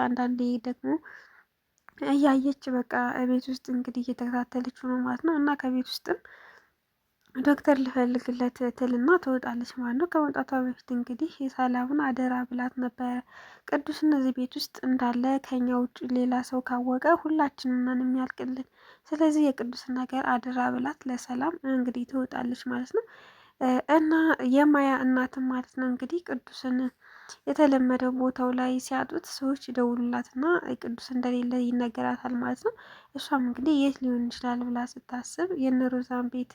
አንዳንዴ ደግሞ እያየች በቃ ቤት ውስጥ እንግዲህ እየተከታተለች ነው ማለት ነው። እና ከቤት ውስጥም ዶክተር ልፈልግለት ትልና ትወጣለች ማለት ነው። ከመውጣቷ በፊት እንግዲህ የሰላምን አደራ ብላት ነበረ። ቅዱስ እነዚህ ቤት ውስጥ እንዳለ ከኛ ውጭ ሌላ ሰው ካወቀ ሁላችንን የሚያልቅልን፣ ስለዚህ የቅዱስን ነገር አደራ ብላት ለሰላም እንግዲህ ትወጣለች ማለት ነው። እና የማያ እናትም ማለት ነው እንግዲህ ቅዱስን የተለመደው ቦታው ላይ ሲያጡት ሰዎች ይደውሉላትና ቅዱስ እንደሌለ ይነገራታል ማለት ነው። እሷም እንግዲህ የት ሊሆን ይችላል ብላ ስታስብ የነሮዛን ቤት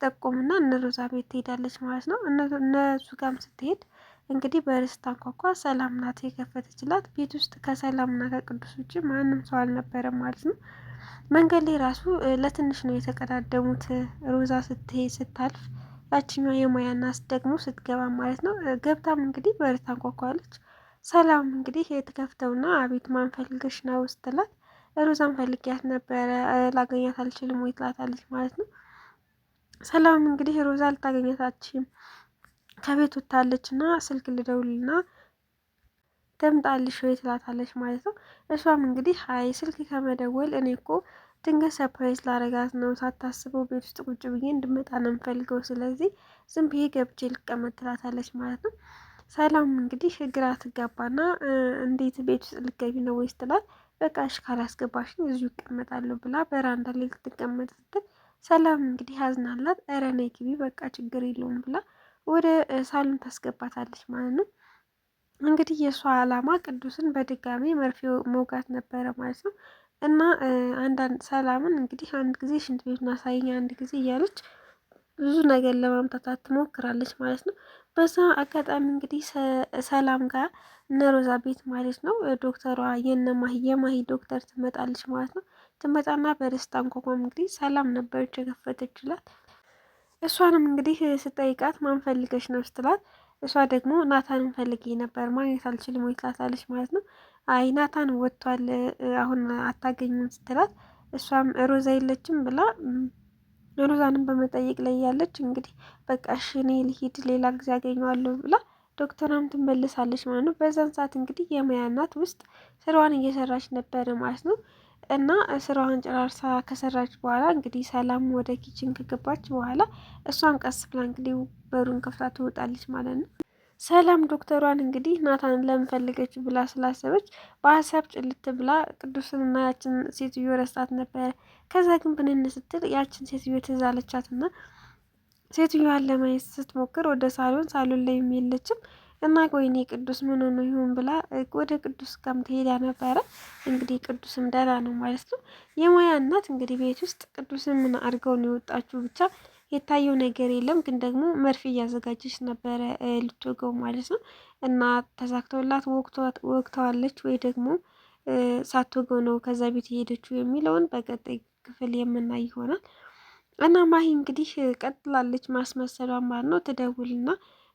ትጠቆምና እነሮዛ ቤት ትሄዳለች ማለት ነው። እነሱ ጋርም ስትሄድ እንግዲህ በርስታ አንኳኳ ሰላም ናት የከፈተችላት። ቤት ውስጥ ከሰላምና ከቅዱስ ውጭ ማንም ሰው አልነበረም ማለት ነው። መንገድ ላይ ራሱ ለትንሽ ነው የተቀዳደሙት። ሮዛ ስትሄድ ስታልፍ ያችኛዋ የማያ እናት ደግሞ ስትገባ ማለት ነው። ገብታም እንግዲህ በር ታንኳኳለች። ሰላም እንግዲህ የትከፍተውና አቤት ማን ፈልገሽ ነው ስትላት ሮዛን ፈልጊያት ነበረ ላገኛት አልችልም ወይ ትላታለች ማለት ነው። ሰላም እንግዲህ ሮዛ ልታገኛት አትችልም ከቤት ወጥታለች እና ስልክ ልደውልና ትምጣልሽ ወይ ትላታለች ማለት ነው። እሷም እንግዲህ ሀይ ስልክ ከመደወል እኔ እኮ ድንገት ሰርፕራይዝ ላረጋት ነው ሳታስበው ቤት ውስጥ ቁጭ ብዬ እንድመጣ ነው የምፈልገው፣ ስለዚህ ዝም ብዬ ገብቼ ልቀመጥ ትላታለች ማለት ነው። ሰላም እንግዲህ ግራ ትጋባና እንዴት ቤት ውስጥ ልገቢ ነው ወይ ስትላት በቃ እሺ ካላስገባሽኝ እዚሁ እቀመጣለሁ ብላ በራንዳ ላይ ልትቀመጥ ስትል ሰላም እንግዲህ አዝናላት ኧረ ነይ ግቢ በቃ ችግር የለውም ብላ ወደ ሳሎን ታስገባታለች ማለት ነው። እንግዲህ የእሷ አላማ ቅዱስን በድጋሚ መርፌ መውጋት ነበረ ማለት ነው። እና አንዳንድ ሰላምን እንግዲህ አንድ ጊዜ ሽንት ቤቱን አሳየኝ አንድ ጊዜ እያለች ብዙ ነገር ለማምታታት ትሞክራለች ማለት ነው። በዛ አጋጣሚ እንግዲህ ሰላም ጋር እነሮዛ ቤት ማለት ነው ዶክተሯ የማሂ ዶክተር ትመጣለች ማለት ነው። ትመጣና በደስታ እንኳኳም እንግዲህ ሰላም ነበረች የከፈተችላት። እሷንም እንግዲህ ስጠይቃት ማን ፈልገሽ ነው ስትላት እሷ ደግሞ ናታንን ፈልጌ ነበር ማግኘት አልችልም ወይ ትላታለች ማለት ነው። አይ ናታን ወጥቷል አሁን አታገኙም ስትላት እሷም ሮዛ የለችም ብላ ሮዛንም በመጠየቅ ላይ ያለች እንግዲህ በቃ እሺ እኔ ልሂድ ሌላ ጊዜ አገኘዋለሁ ብላ ዶክተሯም ትመልሳለች ማለት ነው። በዛን ሰዓት እንግዲህ የማያ እናት ውስጥ ስራዋን እየሰራች ነበረ ማለት ነው። እና ስራዋን ጨራርሳ ከሰራች በኋላ እንግዲህ ሰላም ወደ ኪችን ከገባች በኋላ እሷም ቀስ ብላ እንግዲህ በሩን ከፍታ ትወጣለች ማለት ነው። ሰላም ዶክተሯን እንግዲህ ናታንን ለምን ፈለገች ብላ ስላሰበች በሀሳብ ጭልት ብላ ቅዱስንና ያችን ሴትዮ ረስታት ነበረ። ከዛ ግን ብንን ስትል ያችን ሴትዮ ትዝ አለቻትና ሴትዮዋን ለማየት ስትሞክር ወደ ሳሎን ላይ የለችም። እና ወይኔ ቅዱስ ምን ሆኖ ይሆን ብላ ወደ ቅዱስ ጋርም ትሄዳ ነበረ። እንግዲህ ቅዱስም ደህና ነው ማለት ነው። የማያ እናት እንግዲህ ቤት ውስጥ ቅዱስን ምን አድርገው ነው የወጣችሁ ብቻ የታየው ነገር የለም። ግን ደግሞ መርፌ እያዘጋጀች ነበረ ልትወገው ማለት ነው። እና ተሳክተውላት ወቅተዋለች ወይ ደግሞ ሳትወገው ነው ከዛ ቤት የሄደችው የሚለውን በቀጣይ ክፍል የምናይ ይሆናል። እና ማሂ እንግዲህ ቀጥላለች ማስመሰሏን ማለት ነው። ትደውልና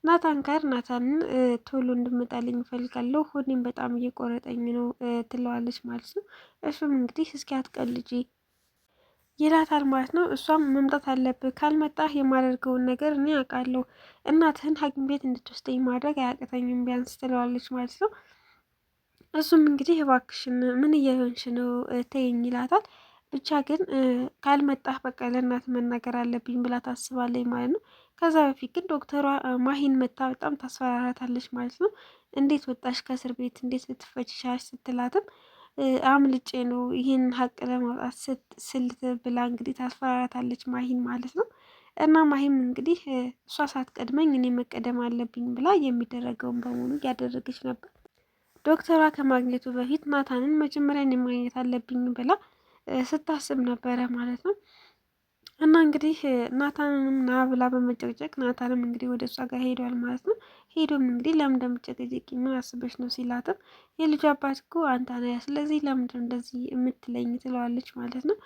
ናታን ጋር ናታንን ቶሎ እንድመጣልኝ እፈልጋለሁ ሆዴን በጣም እየቆረጠኝ ነው ትለዋለች ማለት ነው። እሱም እንግዲህ እስኪ አትቀልጂ ይላታል ማለት ነው። እሷም መምጣት አለብህ ካልመጣህ የማደርገውን ነገር እኔ አውቃለሁ፣ እናትህን ሐኪም ቤት እንድትወስደኝ ማድረግ አያቅተኝም ቢያንስ ትለዋለች ማለት ነው። እሱም እንግዲህ እባክሽን ምን እየሆንሽ ነው ተይኝ ይላታል። ብቻ ግን ካልመጣህ በቃ ለእናት መናገር አለብኝ ብላ ታስባለች ማለት ነው። ከዛ በፊት ግን ዶክተሯ ማሂን መታ በጣም ታስፈራራታለች ማለት ነው። እንዴት ወጣሽ ከእስር ቤት እንዴት ልትፈችሻሽ ስትላትም አምልጬ ነው ይህን ሀቅ ለማውጣት ስልት ብላ እንግዲህ ታስፈራራታለች ማሂን ማለት ነው። እና ማሂም እንግዲህ እሷ ሳትቀድመኝ እኔ መቀደም አለብኝ ብላ የሚደረገውን በሙሉ እያደረገች ነበር። ዶክተሯ ከማግኘቱ በፊት ናታንን መጀመሪያ እኔ ማግኘት አለብኝ ብላ ስታስብ ነበረ ማለት ነው። እና እንግዲህ ናታንንም ና ብላ በመጨቅጨቅ ናታንም እንግዲህ ወደ እሷ ጋር ሄዷል ማለት ነው። ሄዶም እንግዲህ ለምን እንደምጨቀጨቂ ምን አስበሽ ነው ሲላትም የልጁ አባት እኮ አንተ ነህ፣ ስለዚህ ለምንድን እንደዚህ የምትለኝ ትለዋለች ማለት ነው።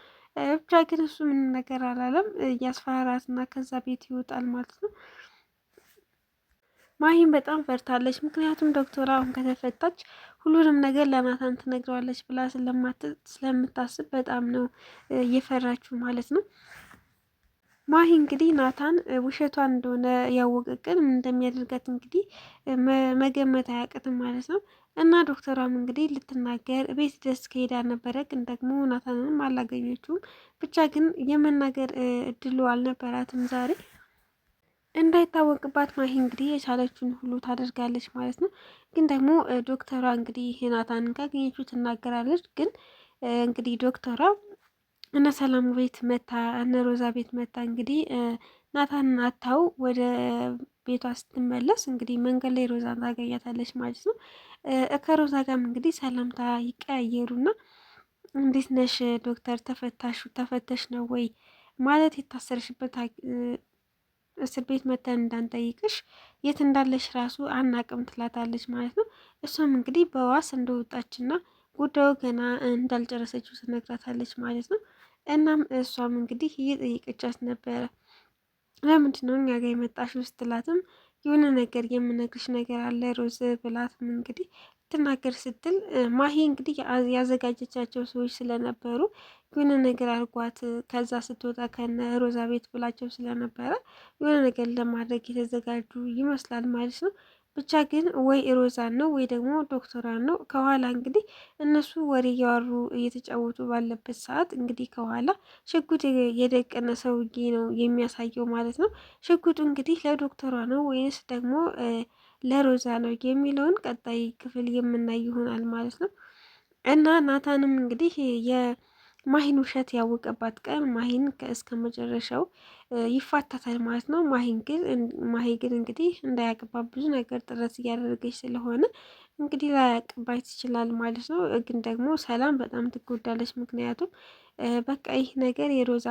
ብቻ ግን እሱ ምንም ነገር አላለም። እያስፈራራትና ከዛ ቤት ይወጣል ማለት ነው። ማሂም በጣም ፈርታለች። ምክንያቱም ዶክተሯ አሁን ከተፈታች ሁሉንም ነገር ለናታን ትነግረዋለች ብላ ስለምታስብ በጣም ነው እየፈራችው ማለት ነው። ማሂ እንግዲህ ናታን ውሸቷን እንደሆነ ያወቀ ቀን ምን እንደሚያደርጋት እንግዲህ መገመት አያቅትም ማለት ነው። እና ዶክተሯም እንግዲህ ልትናገር ቤት ደስ ከሄዳ ነበረ፣ ግን ደግሞ ናታንንም አላገኘችውም። ብቻ ግን የመናገር እድሉ አልነበራትም ዛሬ። እንዳይታወቅባት ማሂ እንግዲህ የቻለችውን ሁሉ ታደርጋለች ማለት ነው። ግን ደግሞ ዶክተሯ እንግዲህ ናታንን ካገኘችው ትናገራለች። ግን እንግዲህ ዶክተሯ እነ ሰላም ቤት መታ እነ ሮዛ ቤት መታ እንግዲህ ናታንን አታው ወደ ቤቷ ስትመለስ እንግዲህ መንገድ ላይ ሮዛን ታገኛታለች ማለት ነው። ከሮዛ ጋርም እንግዲህ ሰላምታ ይቀያየሩና እንዴት ነሽ ዶክተር ተፈተሽ ነው ወይ ማለት የታሰርሽበት እስር ቤት መተን እንዳንጠይቅሽ የት እንዳለሽ ራሱ አናቅም ትላታለች ማለት ነው። እሷም እንግዲህ በዋስ እንደወጣችና ጉዳዩ ገና እንዳልጨረሰችው ትነግራታለች ማለት ነው። እናም እሷም እንግዲህ እየጠየቀቻት ነበረ ለምንድን ነው እኛ ጋር የመጣሽው ስትላትም የሆነ ነገር የምነግርሽ ነገር አለ ሮዝ ብላትም እንግዲህ ትናገር ስትል ማሂ እንግዲህ ያዘጋጀቻቸው ሰዎች ስለነበሩ የሆነ ነገር አድርጓት ከዛ ስትወጣ ከነ ሮዛ ቤት ብላቸው ስለነበረ የሆነ ነገር ለማድረግ የተዘጋጁ ይመስላል ማለት ነው። ብቻ ግን ወይ ሮዛን ነው ወይ ደግሞ ዶክተሯን ነው። ከኋላ እንግዲህ እነሱ ወሬ እያወሩ እየተጫወቱ ባለበት ሰዓት እንግዲህ ከኋላ ሽጉጥ የደቀነ ሰውዬ ነው የሚያሳየው ማለት ነው። ሽጉጡ እንግዲህ ለዶክተሯ ነው ወይንስ ደግሞ ለሮዛ ነው የሚለውን ቀጣይ ክፍል የምናይ ይሆናል ማለት ነው። እና ናታንም እንግዲህ የማሂን ውሸት ያወቀባት ቀን ማሂን እስከ መጨረሻው ይፋታታል ማለት ነው። ማሂ ግን እንግዲህ እንዳያቅባት ብዙ ነገር ጥረት እያደረገች ስለሆነ እንግዲህ ላያቅባት ይችላል ማለት ነው። ግን ደግሞ ሰላም በጣም ትጎዳለች። ምክንያቱም በቃ ይህ ነገር የሮዛ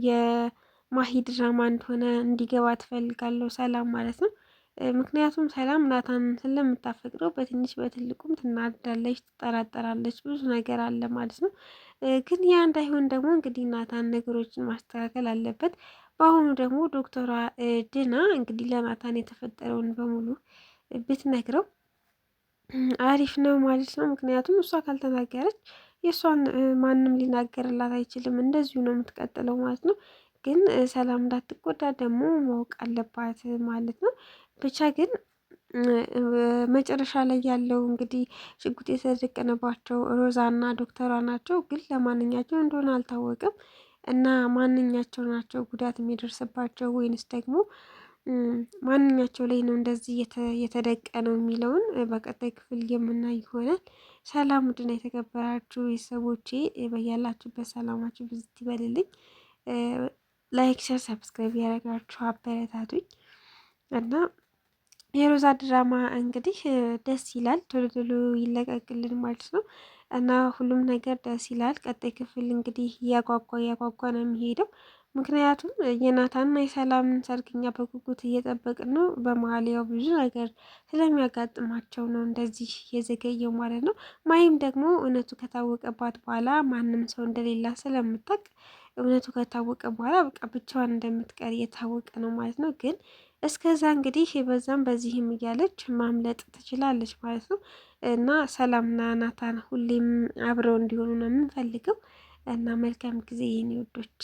የማሂ ድራማ እንደሆነ እንዲገባ ትፈልጋለሁ ሰላም ማለት ነው። ምክንያቱም ሰላም ናታን ስለምታፈቅረው በትንሽ በትልቁም ትናዳለች፣ ትጠራጠራለች፣ ብዙ ነገር አለ ማለት ነው። ግን ያ እንዳይሆን ደግሞ እንግዲህ ናታን ነገሮችን ማስተካከል አለበት። በአሁኑ ደግሞ ዶክተሯ ድና እንግዲህ ለናታን የተፈጠረውን በሙሉ ብትነግረው አሪፍ ነው ማለት ነው። ምክንያቱም እሷ ካልተናገረች የእሷን ማንም ሊናገርላት አይችልም። እንደዚሁ ነው የምትቀጥለው ማለት ነው። ግን ሰላም እንዳትጎዳ ደግሞ ማወቅ አለባት ማለት ነው። ብቻ ግን መጨረሻ ላይ ያለው እንግዲህ ሽጉጥ የተደቀነባቸው ሮዛና ዶክተሯ ናቸው። ግን ለማንኛቸው እንደሆነ አልታወቅም። እና ማንኛቸው ናቸው ጉዳት የሚደርስባቸው ወይንስ ደግሞ ማንኛቸው ላይ ነው እንደዚህ የተደቀነው የሚለውን በቀጣይ ክፍል የምናይ ይሆናል። ሰላም ውድና የተከበራችሁ ቤተሰቦቼ በያላችሁበት ሰላማችሁ ብዙ ይበልልኝ። ላይክ፣ ሸር፣ ሰብስክራይብ ያደረጋችሁ አበረታቱኝ እና የሮዛ ድራማ እንግዲህ ደስ ይላል። ቶሎ ቶሎ ይለቀቅልን ማለት ነው እና ሁሉም ነገር ደስ ይላል። ቀጣይ ክፍል እንግዲህ እያጓጓ ነው የሚሄደው። ምክንያቱም የናታንና የሰላምን ሰርግኛ በጉጉት እየጠበቅን ነው። በመሀል ያው ብዙ ነገር ስለሚያጋጥማቸው ነው እንደዚህ የዘገየው ማለት ነው። ማይም ደግሞ እውነቱ ከታወቀባት በኋላ ማንም ሰው እንደሌላ ስለምታውቅ እውነቱ ከታወቀ በኋላ በቃ ብቻዋን እንደምትቀር የታወቀ ነው ማለት ነው። ግን እስከዛ እንግዲህ በዛም በዚህም እያለች ማምለጥ ትችላለች ማለት ነው። እና ሰላምና ናታን ሁሌም አብረው እንዲሆኑ ነው የምንፈልገው እና መልካም ጊዜ የኔ ውዶች።